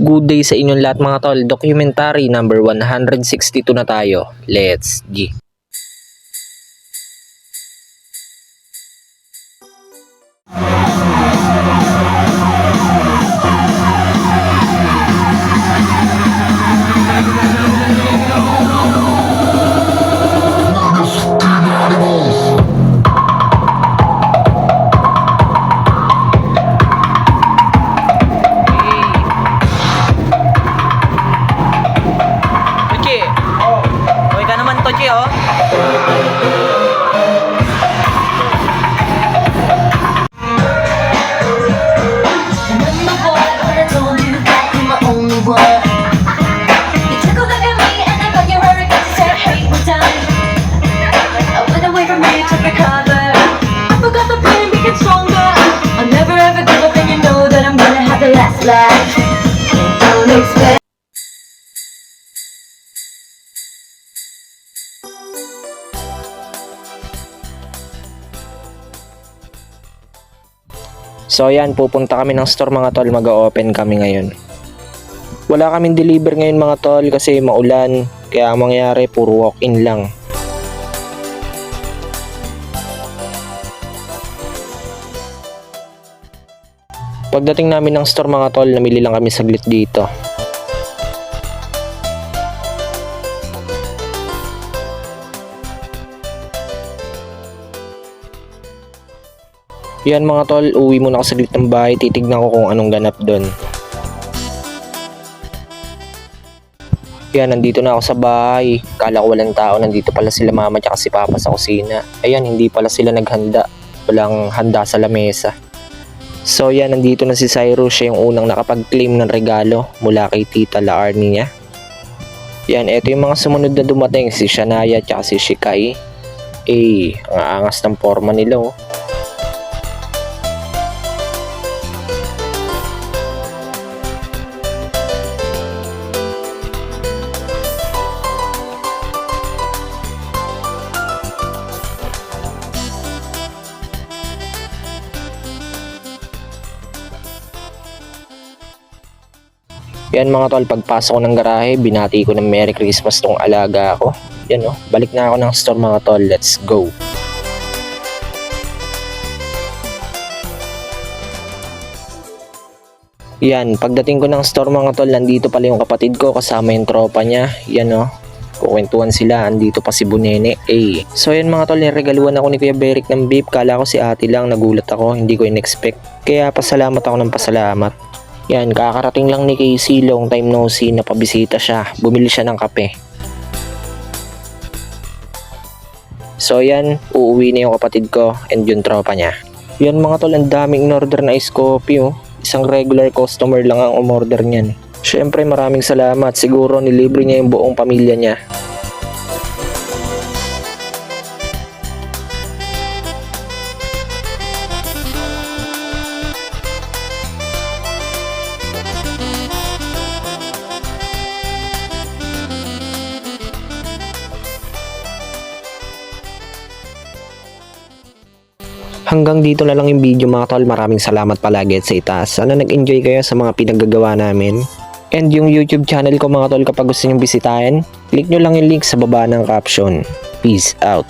Good day sa inyong lahat mga tol. Documentary number 162 na tayo. Let's G. Tochi, oh. So yan, pupunta kami ng store mga tol, mag-open kami ngayon. Wala kaming deliver ngayon mga tol kasi maulan, kaya ang mangyari puro walk-in lang. Pagdating namin ng store mga tol, namili lang kami saglit dito. Yan mga tol, uwi muna ako saglit ng bahay, titignan ko kung anong ganap doon. Yan, nandito na ako sa bahay. Kala ko walang tao, nandito pala sila mama at si papa sa kusina. Ayan, hindi pala sila naghanda. Walang handa sa lamesa. So yan, nandito na si Cyrus, siya yung unang nakapag-claim ng regalo mula kay Tita La Arnie niya. Yan, eto yung mga sumunod na dumating, si Shania at si Shikai. Ang aangas ng forma nila oh. Yan mga tol, pagpasok ko ng garahe, binati ko ng Merry Christmas tong alaga ko. Yan oh, balik na ako ng store mga tol, let's go. Yan, pagdating ko ng store mga tol, nandito pala yung kapatid ko kasama yung tropa niya. Yan oh, kukwentuhan sila, andito pa si Bunene. So yan mga tol, niregaluhan ako ni Kuya Beric ng beef. Kala ko si ate lang, nagulat ako, hindi ko in-expect. Kaya pasalamat ako ng pasalamat. Yan, kakarating lang ni Casey, long time no see, napabisita siya. Bumili siya ng kape. So yan, uuwi na yung kapatid ko and yung tropa niya. Yan mga tol, ang daming in-order na ice coffee oh. Isang regular customer lang ang umorder niyan. Syempre maraming salamat, siguro nilibre niya yung buong pamilya niya. Hanggang dito na lang yung video mga tol. Maraming salamat palagi at sa itaas. Sana nag-enjoy kayo sa mga pinaggagawa namin. And yung YouTube channel ko mga tol, kapag gusto nyo bisitahin, click nyo lang yung link sa baba ng caption. Peace out.